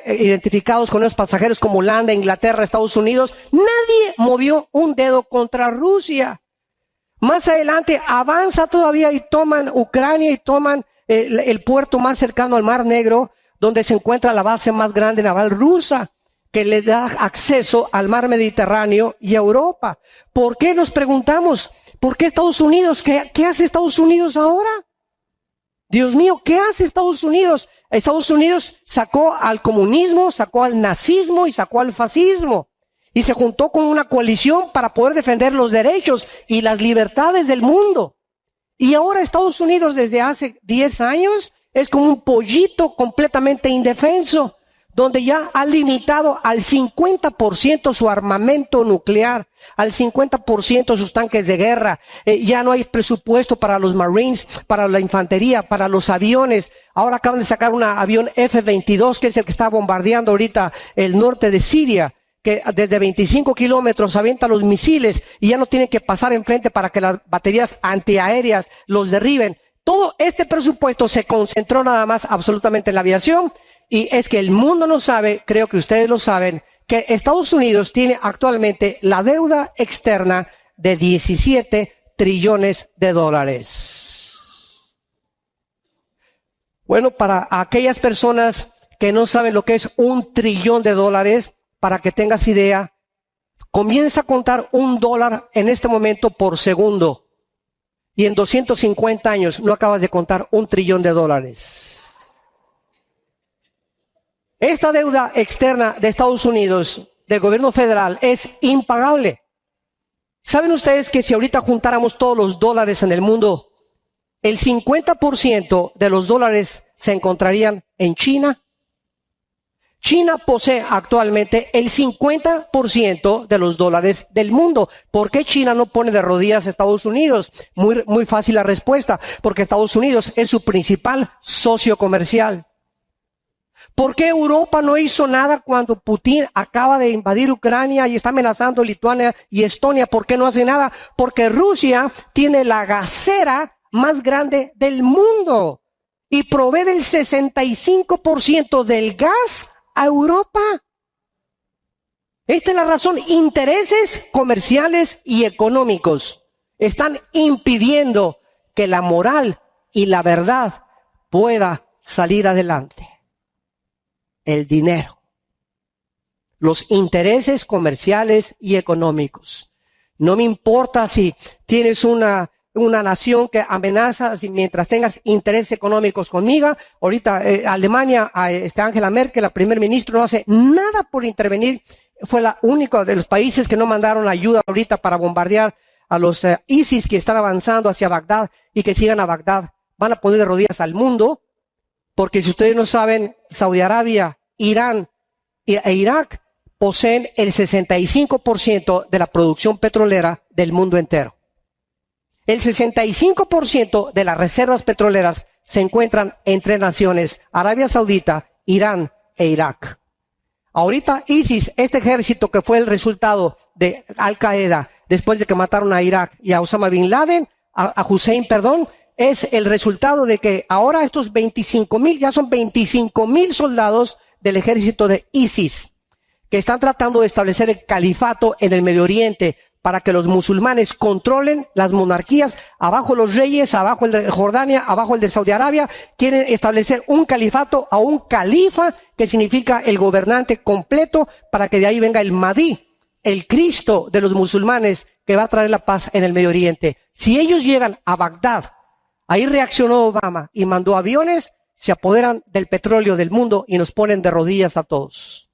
identificados con esos pasajeros como Holanda, Inglaterra, Estados Unidos. Nadie movió un dedo contra Rusia. Más adelante avanza todavía y toman Ucrania y toman el puerto más cercano al Mar Negro, donde se encuentra la base más grande naval rusa, que le da acceso al mar Mediterráneo y a Europa. ¿Por qué nos preguntamos? ¿Por qué Estados Unidos? ¿Qué hace Estados Unidos ahora? Dios mío, ¿qué hace Estados Unidos? Estados Unidos sacó al comunismo, sacó al nazismo y sacó al fascismo. Y se juntó con una coalición para poder defender los derechos y las libertades del mundo. Y ahora Estados Unidos desde hace 10 años es como un pollito completamente indefenso, donde ya ha limitado al 50% su armamento nuclear, al 50% sus tanques de guerra. Ya no hay presupuesto para los Marines, para la infantería, para los aviones. Ahora acaban de sacar un avión F-22, que es el que está bombardeando ahorita el norte de Siria, que desde 25 kilómetros avienta los misiles y ya no tienen que pasar enfrente para que las baterías antiaéreas los derriben. Todo este presupuesto se concentró nada más absolutamente en la aviación. Y es que el mundo no sabe, creo que ustedes lo saben, que Estados Unidos tiene actualmente la deuda externa de 17 trillones de dólares. Bueno, para aquellas personas que no saben lo que es $1 trillón, para que tengas idea, comienza a contar $1 en este momento por segundo. Y en 250 años no acabas de contar $1 trillón. Esta deuda externa de Estados Unidos, del gobierno federal, es impagable. ¿Saben ustedes que si ahorita juntáramos todos los dólares en el mundo, el 50% de los dólares se encontrarían en China? China posee actualmente el 50% de los dólares del mundo. ¿Por qué China no pone de rodillas a Estados Unidos? Muy fácil la respuesta. Porque Estados Unidos es su principal socio comercial. ¿Por qué Europa no hizo nada cuando Putin acaba de invadir Ucrania y está amenazando Lituania y Estonia? ¿Por qué no hace nada? Porque Rusia tiene la gasera más grande del mundo y provee del 65% del gas a Europa. Esta es la razón. Intereses comerciales y económicos están impidiendo que la moral y la verdad pueda salir adelante. El dinero, los intereses comerciales y económicos. No me importa si tienes una nación que amenaza, si mientras tengas intereses económicos conmigo. Ahorita Alemania, Angela Merkel, la primer ministro, no hace nada por intervenir. Fue la única de los países que no mandaron ayuda ahorita para bombardear a los ISIS que están avanzando hacia Bagdad y que sigan a Bagdad. Van a poner de rodillas al mundo. Porque si ustedes no saben, Saudi Arabia, Irán e Irak poseen el 65% de la producción petrolera del mundo entero. El 65% de las reservas petroleras se encuentran entre naciones Arabia Saudita, Irán e Irak. Ahorita ISIS, este ejército que fue el resultado de Al Qaeda después de que mataron a Irak y a Osama Bin Laden, a Hussein, perdón, es el resultado de que ahora estos 25,000, ya son 25,000 soldados del ejército de ISIS, que están tratando de establecer el califato en el Medio Oriente para que los musulmanes controlen las monarquías, abajo los reyes, abajo el de Jordania, abajo el de Saudi Arabia. Quieren establecer un califato a un califa, que significa el gobernante completo, para que de ahí venga el Mahdi, el Cristo de los musulmanes, que va a traer la paz en el Medio Oriente. Si ellos llegan a Bagdad, ahí reaccionó Obama y mandó aviones, se apoderan del petróleo del mundo y nos ponen de rodillas a todos.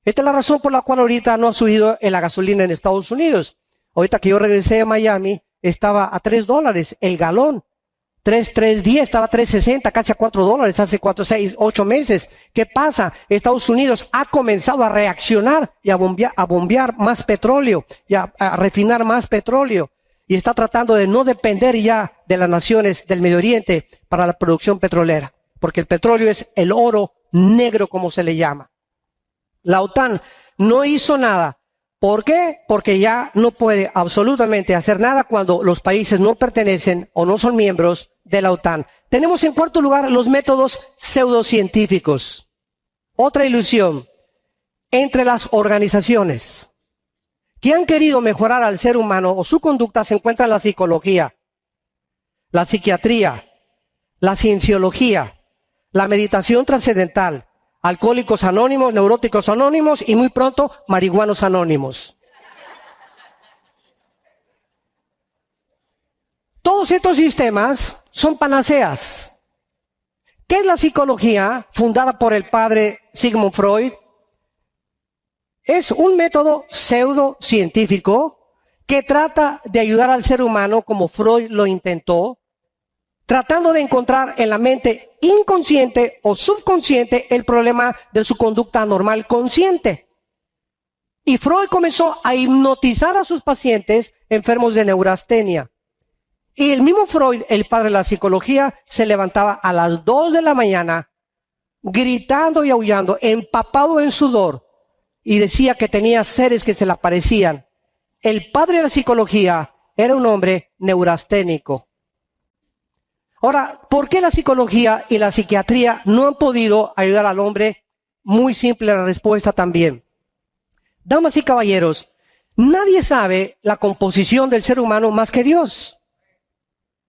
Esta es la razón por la cual ahorita no ha subido en la gasolina en Estados Unidos. Ahorita que yo regresé a Miami, estaba a $3 el galón. 3.10, estaba a 3.60, casi a $4 hace 4, 6, 8 meses. ¿Qué pasa? Estados Unidos ha comenzado a reaccionar y a bombear más petróleo y a refinar más petróleo. Y está tratando de no depender ya de las naciones del Medio Oriente para la producción petrolera. Porque el petróleo es el oro negro, como se le llama. La OTAN no hizo nada. ¿Por qué? Porque ya no puede absolutamente hacer nada cuando los países no pertenecen o no son miembros de la OTAN. Tenemos en cuarto lugar los métodos pseudocientíficos. Otra ilusión entre las organizaciones que han querido mejorar al ser humano o su conducta se encuentra en la psicología, la psiquiatría, la cienciología, la meditación trascendental, Alcohólicos Anónimos, Neuróticos Anónimos y muy pronto Marihuanos Anónimos. Todos estos sistemas son panaceas. ¿Qué es la psicología fundada por el padre Sigmund Freud? Es un método pseudocientífico que trata de ayudar al ser humano como Freud lo intentó, tratando de encontrar en la mente inconsciente o subconsciente el problema de su conducta anormal consciente. Y Freud comenzó a hipnotizar a sus pacientes enfermos de neurastenia. Y el mismo Freud, el padre de la psicología, se levantaba a las 2 de la mañana, gritando y aullando, empapado en sudor, y decía que tenía seres que se le aparecían. El padre de la psicología era un hombre neurasténico. Ahora, ¿por qué la psicología y la psiquiatría no han podido ayudar al hombre? Muy simple la respuesta también. Damas y caballeros, nadie sabe la composición del ser humano más que Dios.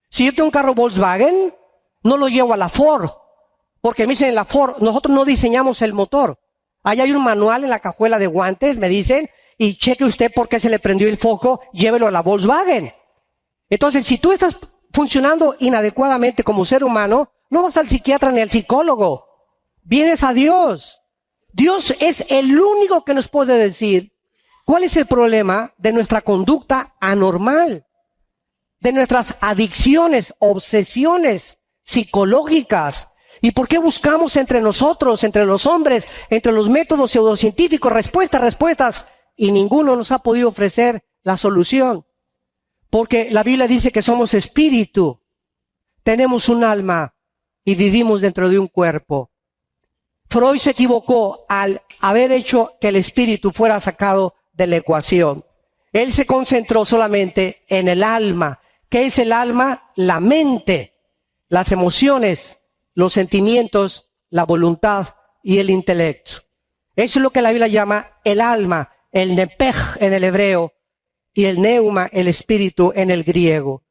Si yo tengo un carro Volkswagen, no lo llevo a la Ford, porque me dicen en la Ford, nosotros no diseñamos el motor. Ahí hay un manual en la cajuela de guantes, me dicen, y cheque usted por qué se le prendió el foco, llévelo a la Volkswagen. Entonces, si tú estás funcionando inadecuadamente como ser humano, no vas al psiquiatra ni al psicólogo. Vienes a Dios. Dios es el único que nos puede decir cuál es el problema de nuestra conducta anormal, de nuestras adicciones, obsesiones psicológicas. ¿Y por qué buscamos entre nosotros, entre los hombres, entre los métodos pseudocientíficos, respuestas, y ninguno nos ha podido ofrecer la solución? Porque la Biblia dice que somos espíritu, tenemos un alma y vivimos dentro de un cuerpo. Freud se equivocó al haber hecho que el espíritu fuera sacado de la ecuación. Él se concentró solamente en el alma. ¿Qué es el alma? La mente, las emociones, los sentimientos, la voluntad y el intelecto. Eso es lo que la Biblia llama el alma, el nepej en el hebreo, y el neuma, el espíritu, en el griego.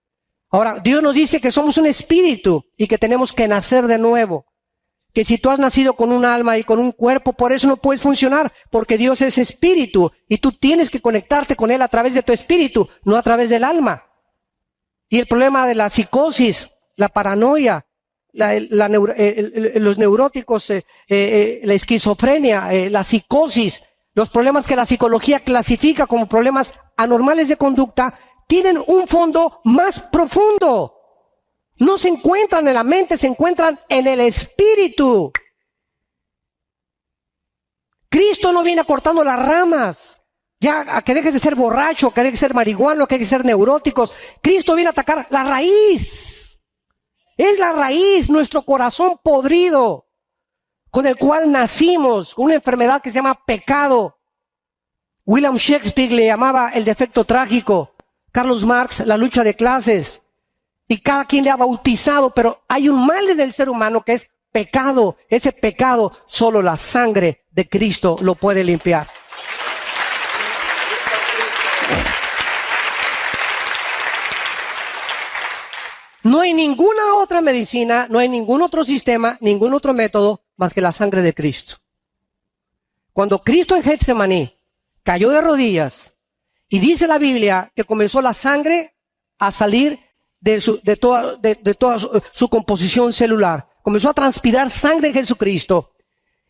Ahora, Dios nos dice que somos un espíritu y que tenemos que nacer de nuevo. Que si tú has nacido con un alma y con un cuerpo, por eso no puedes funcionar, porque Dios es espíritu y tú tienes que conectarte con Él a través de tu espíritu, no a través del alma. Y el problema de la psicosis, la paranoia, los neuróticos, la esquizofrenia, la psicosis, los problemas que la psicología clasifica como problemas anormales de conducta, tienen un fondo más profundo. No se encuentran en la mente, se encuentran en el espíritu. Cristo no viene cortando las ramas, ya a que dejes de ser borracho, que dejes de ser marihuano, que dejes de ser neuróticos. Cristo viene a atacar la raíz. Es la raíz, nuestro corazón podrido, con el cual nacimos, con una enfermedad que se llama pecado. William Shakespeare le llamaba el defecto trágico. Carlos Marx, la lucha de clases. Y cada quien le ha bautizado, pero hay un mal en el ser humano que es pecado. Ese pecado solo la sangre de Cristo lo puede limpiar. No hay ninguna otra medicina, no hay ningún otro sistema, ningún otro método más que la sangre de Cristo. Cuando Cristo en Getsemaní cayó de rodillas y dice la Biblia que comenzó la sangre a salir de toda su composición celular, comenzó a transpirar sangre en Jesucristo.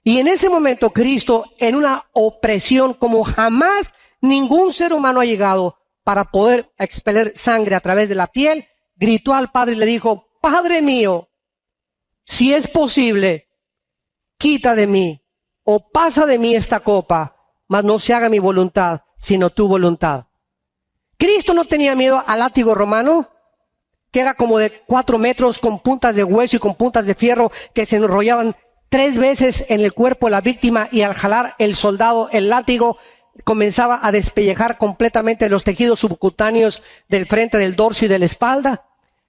Y en ese momento Cristo, en una opresión como jamás ningún ser humano ha llegado para poder expeler sangre a través de la piel, gritó al Padre y le dijo: Padre mío, si es posible, quita de mí o pasa de mí esta copa, mas no se haga mi voluntad, sino tu voluntad. Cristo no tenía miedo al látigo romano, que era como de 4 metros, con puntas de hueso y con puntas de fierro, que se enrollaban 3 veces en el cuerpo de la víctima, y al jalar el soldado el látigo comenzaba a despellejar completamente los tejidos subcutáneos del frente, del dorso y de la espalda.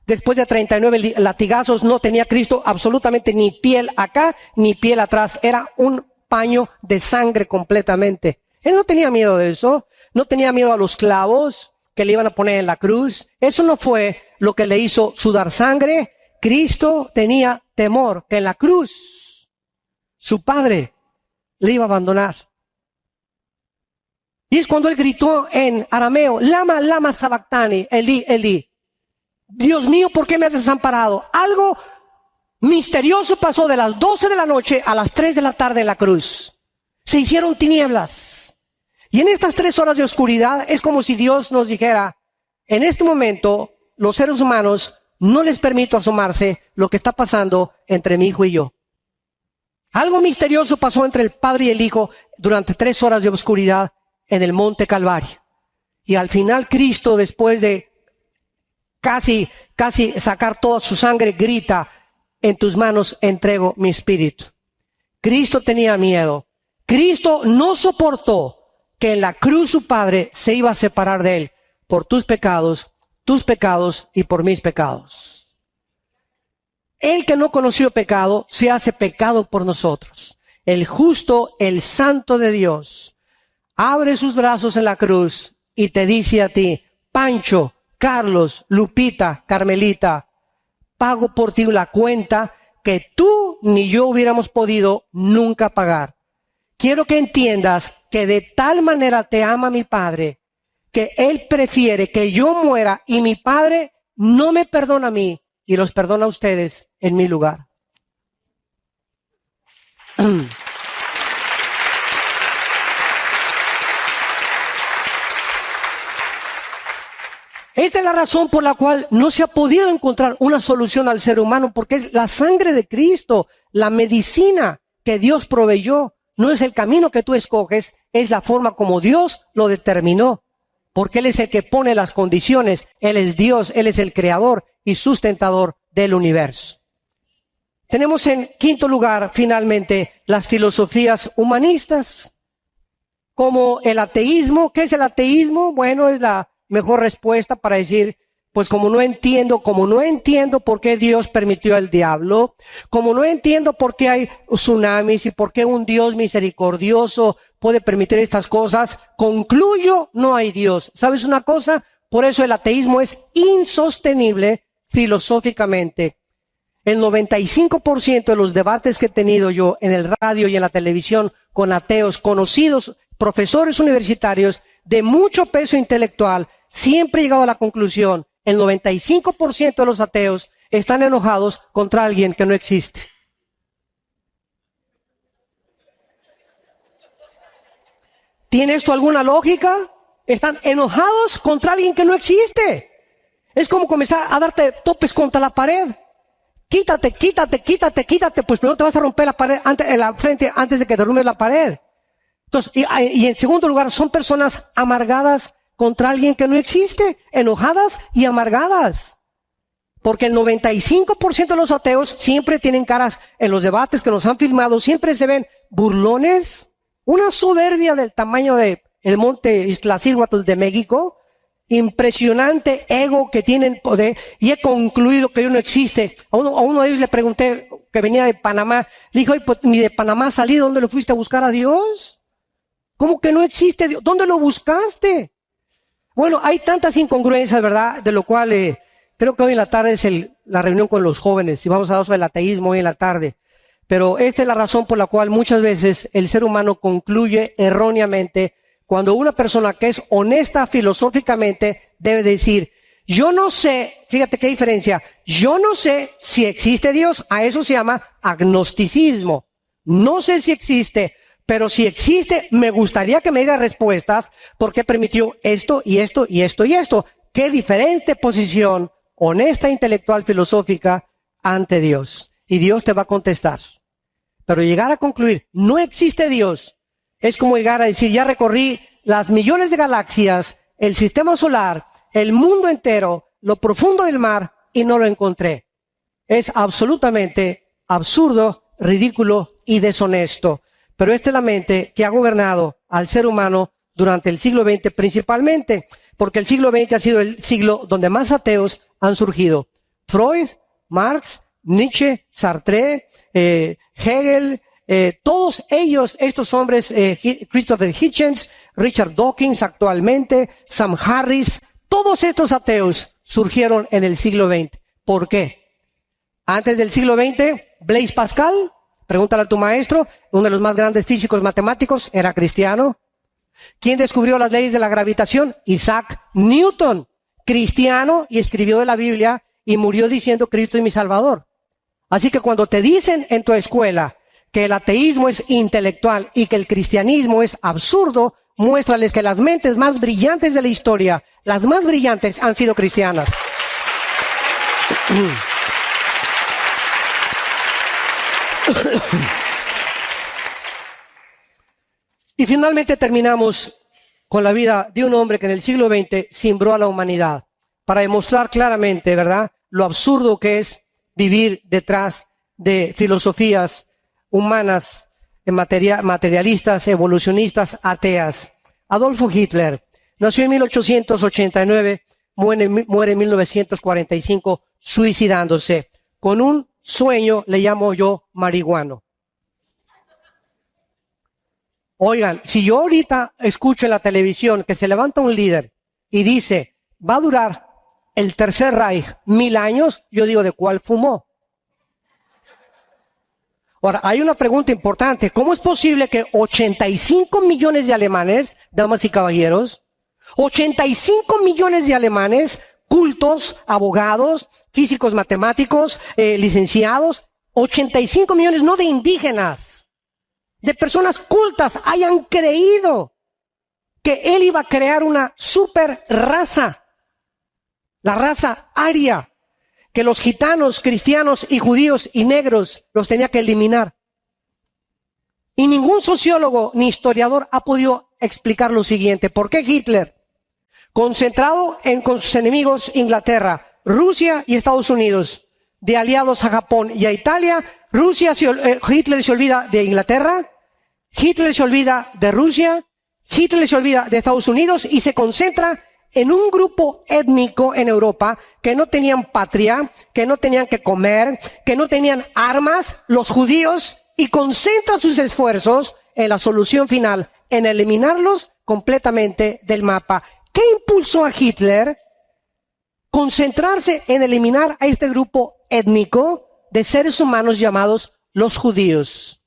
Después de 39 latigazos no tenía Cristo absolutamente ni piel acá ni piel atrás. Era un paño de sangre completamente. Él no tenía miedo de eso. No tenía miedo a los clavos que le iban a poner en la cruz. Eso no fue lo que le hizo sudar sangre. Cristo tenía temor que en la cruz su Padre le iba a abandonar. Y es cuando él gritó en arameo: Lama, lama sabactani, Eli, Eli. Dios mío, ¿por qué me has desamparado? Algo misterioso pasó de las 12 de la noche a las 3 de la tarde en la cruz. Se hicieron tinieblas. Y en estas 3 horas de oscuridad es como si Dios nos dijera: en este momento, los seres humanos no les permito asomarse lo que está pasando entre mi hijo y yo. Algo misterioso pasó entre el Padre y el Hijo durante 3 horas de oscuridad en el Monte Calvario. Y al final Cristo, después de casi sacar toda su sangre, grita: en tus manos entrego mi espíritu. Cristo tenía miedo. Cristo no soportó que en la cruz su Padre se iba a separar de él por tus pecados y por mis pecados. El que no conoció pecado se hace pecado por nosotros. El justo, el santo de Dios, abre sus brazos en la cruz y te dice a ti: Pancho, Carlos, Lupita, Carmelita, pago por ti la cuenta que tú ni yo hubiéramos podido nunca pagar. Quiero que entiendas que de tal manera te ama mi Padre, que Él prefiere que yo muera, y mi Padre no me perdona a mí y los perdona a ustedes en mi lugar. Esta es la razón por la cual no se ha podido encontrar una solución al ser humano, porque es la sangre de Cristo, la medicina que Dios proveyó. No es el camino que tú escoges, es la forma como Dios lo determinó, porque Él es el que pone las condiciones. Él es Dios, Él es el creador y sustentador del universo. Tenemos en quinto lugar, finalmente, las filosofías humanistas, como el ateísmo. ¿Qué es el ateísmo? Bueno, es la mejor respuesta para decir: pues como no entiendo por qué Dios permitió al diablo, como no entiendo por qué hay tsunamis y por qué un Dios misericordioso puede permitir estas cosas, concluyo: no hay Dios. ¿Sabes una cosa? Por eso el ateísmo es insostenible filosóficamente. El 95% de los debates que he tenido yo en el radio y en la televisión con ateos conocidos, profesores universitarios de mucho peso intelectual, siempre he llegado a la conclusión: el 95% de los ateos están enojados contra alguien que no existe. ¿Tiene esto alguna lógica? Están enojados contra alguien que no existe. Es como comenzar a darte topes contra la pared. Quítate, pues primero te vas a romper la pared en la frente antes de que derrumbes la pared. Entonces, y en segundo lugar, son personas amargadas contra alguien que no existe, enojadas y amargadas. Porque el 95% de los ateos siempre tienen caras en los debates que nos han filmado, siempre se ven burlones, una soberbia del tamaño de el monte Iztaccíhuatl de México, impresionante ego que tienen poder, y he concluido que Dios no existe. A uno de ellos le pregunté, que venía de Panamá, le dije: oye, pues ni de Panamá salí, ¿dónde lo fuiste a buscar a Dios? ¿Cómo que no existe Dios? ¿Dónde lo buscaste? Bueno, hay tantas incongruencias, ¿verdad? De lo cual Creo que hoy en la tarde es la reunión con los jóvenes y vamos a hablar sobre el ateísmo hoy en la tarde. Pero esta es la razón por la cual muchas veces el ser humano concluye erróneamente cuando una persona que es honesta filosóficamente debe decir, yo no sé, fíjate qué diferencia, yo no sé si existe Dios, a eso se llama agnosticismo. No sé si existe, pero si existe, me gustaría que me diera respuestas porque permitió esto y esto y esto y esto. Qué diferente posición honesta, intelectual, filosófica ante Dios. Y Dios te va a contestar. Pero llegar a concluir, no existe Dios, es como llegar a decir, ya recorrí las millones de galaxias, el sistema solar, el mundo entero, lo profundo del mar, y no lo encontré. Es absolutamente absurdo, ridículo y deshonesto. Pero esta es la mente que ha gobernado al ser humano durante el siglo XX principalmente, porque el siglo XX ha sido el siglo donde más ateos han surgido. Freud, Marx, Nietzsche, Sartre, Hegel, todos ellos, estos hombres, Christopher Hitchens, Richard Dawkins actualmente, Sam Harris, todos estos ateos surgieron en el siglo XX. ¿Por qué? Antes del siglo XX, Blaise Pascal, pregúntale a tu maestro, uno de los más grandes físicos matemáticos, era cristiano. ¿Quién descubrió las leyes de la gravitación? Isaac Newton, cristiano, y escribió de la Biblia y murió diciendo Cristo es mi Salvador. Así que cuando te dicen en tu escuela que el ateísmo es intelectual y que el cristianismo es absurdo, muéstrales que las mentes más brillantes de la historia, las más brillantes, han sido cristianas. Y finalmente terminamos con la vida de un hombre que en el siglo XX cimbró a la humanidad para demostrar claramente, ¿verdad?, lo absurdo que es vivir detrás de filosofías humanas, materialistas, evolucionistas, ateas. Adolfo Hitler nació en 1889, muere en 1945 suicidándose con un sueño, le llamo yo, marihuano. Oigan, si yo ahorita escucho en la televisión que se levanta un líder y dice, va a durar el Tercer Reich 1000 años, yo digo, ¿de cuál fumó? Ahora, hay una pregunta importante. ¿Cómo es posible que 85 millones de alemanes, damas y caballeros, 85 millones de alemanes, cultos, abogados, físicos, matemáticos, licenciados, 85 millones, no de indígenas, de personas cultas, hayan creído que él iba a crear una super raza, la raza aria, que los gitanos, cristianos y judíos y negros los tenía que eliminar? Y ningún sociólogo ni historiador ha podido explicar lo siguiente. ¿Por qué Hitler, concentrado con sus enemigos Inglaterra, Rusia y Estados Unidos, de aliados a Japón y a Italia, Hitler se olvida de Inglaterra, Hitler se olvida de Rusia, Hitler se olvida de Estados Unidos y se concentra en un grupo étnico en Europa que no tenían patria, que no tenían que comer, que no tenían armas, los judíos, y concentra sus esfuerzos en la solución final, en eliminarlos completamente del mapa? ¿Qué impulsó a Hitler concentrarse en eliminar a este grupo étnico de seres humanos llamados los judíos?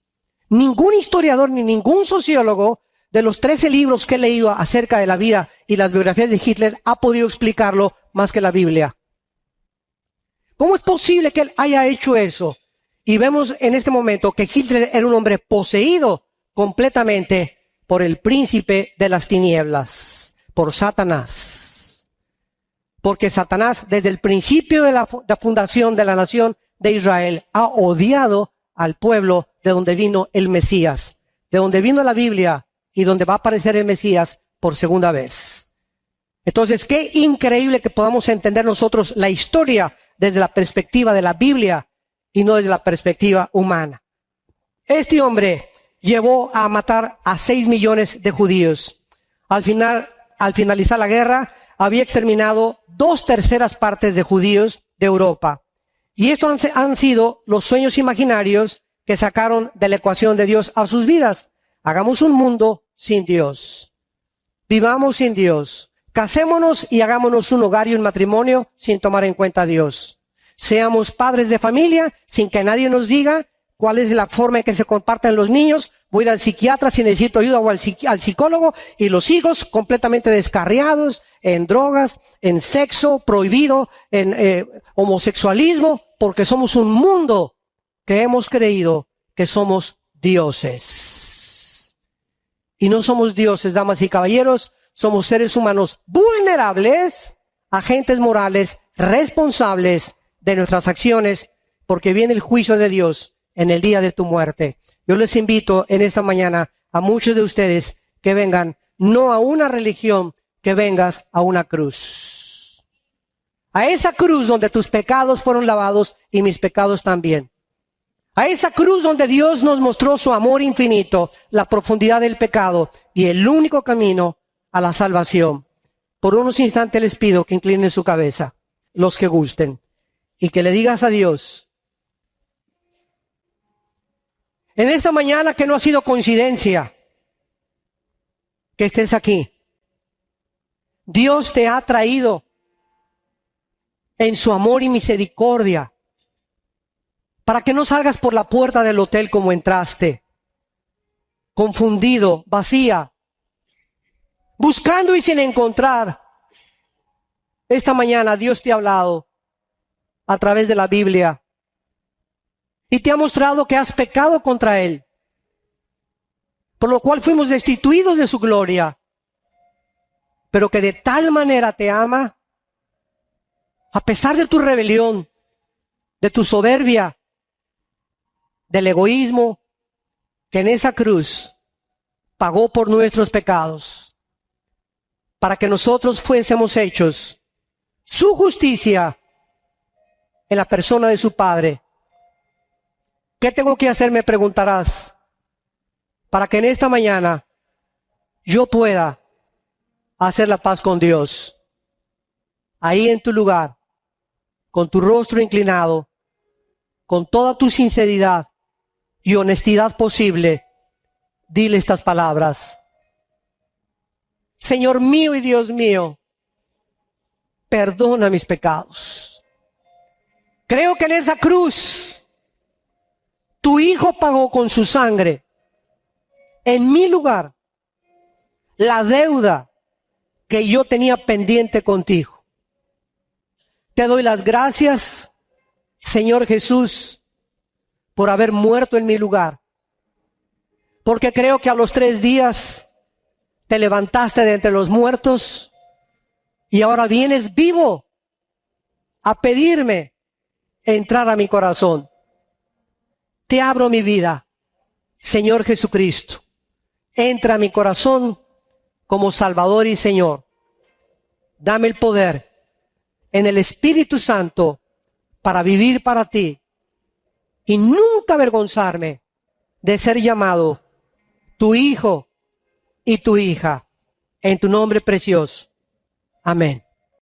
Ningún historiador ni ningún sociólogo de los 13 libros que he leído acerca de la vida y las biografías de Hitler ha podido explicarlo más que la Biblia. ¿Cómo es posible que él haya hecho eso? Y vemos en este momento que Hitler era un hombre poseído completamente por el príncipe de las tinieblas, por Satanás. Porque Satanás, desde el principio de la fundación de la nación de Israel, ha odiado al pueblo de donde vino el Mesías, de donde vino la Biblia y donde va a aparecer el Mesías por segunda vez. Entonces, qué increíble que podamos entender nosotros la historia desde la perspectiva de la Biblia y no desde la perspectiva humana. Este hombre llevó a matar a 6 millones de judíos. Al finalizar la guerra, había exterminado 2/3 partes de judíos de Europa. Y estos han sido los sueños imaginarios que sacaron de la ecuación de Dios a sus vidas. Hagamos un mundo sin Dios. Vivamos sin Dios. Casémonos y hagámonos un hogar y un matrimonio sin tomar en cuenta a Dios. Seamos padres de familia sin que nadie nos diga cuál es la forma en que se comparten los niños. Voy a ir al psiquiatra si necesito ayuda o al psicólogo, y los hijos completamente descarriados en drogas, en sexo prohibido, en homosexualismo, porque somos un mundo que hemos creído que somos dioses. Y no somos dioses, damas y caballeros, somos seres humanos vulnerables, agentes morales, responsables de nuestras acciones, porque viene el juicio de Dios en el día de tu muerte. Yo les invito en esta mañana a muchos de ustedes que vengan no a una religión, que vengas a una cruz. A esa cruz donde tus pecados fueron lavados y mis pecados también. A esa cruz donde Dios nos mostró su amor infinito, la profundidad del pecado y el único camino a la salvación. Por unos instantes les pido que inclinen su cabeza, los que gusten, y que le digas a Dios, en esta mañana, que no ha sido coincidencia que estés aquí. Dios te ha traído en su amor y misericordia para que no salgas por la puerta del hotel como entraste, confundido, vacía, buscando y sin encontrar. Esta mañana Dios te ha hablado a través de la Biblia y te ha mostrado que has pecado contra Él, por lo cual fuimos destituidos de su gloria, pero que de tal manera te ama, a pesar de tu rebelión, de tu soberbia, del egoísmo, que en esa cruz pagó por nuestros pecados, para que nosotros fuésemos hechos su justicia en la persona de su Padre. ¿Qué tengo que hacer?, me preguntarás, para que en esta mañana yo pueda hacer la paz con Dios. Ahí en tu lugar, con tu rostro inclinado, con toda tu sinceridad y honestidad posible, dile estas palabras. Señor mío y Dios mío, perdona mis pecados. Creo que en esa cruz tu Hijo pagó con su sangre en mi lugar la deuda que yo tenía pendiente contigo. Te doy las gracias, Señor Jesús, por haber muerto en mi lugar, porque creo que a los 3 días te levantaste de entre los muertos y ahora vienes vivo a pedirme entrar a mi corazón. Te abro mi vida, Señor Jesucristo. Entra a mi corazón como Salvador y Señor. Dame el poder en el Espíritu Santo para vivir para ti y nunca avergonzarme de ser llamado tu hijo y tu hija, en tu nombre precioso. Amén.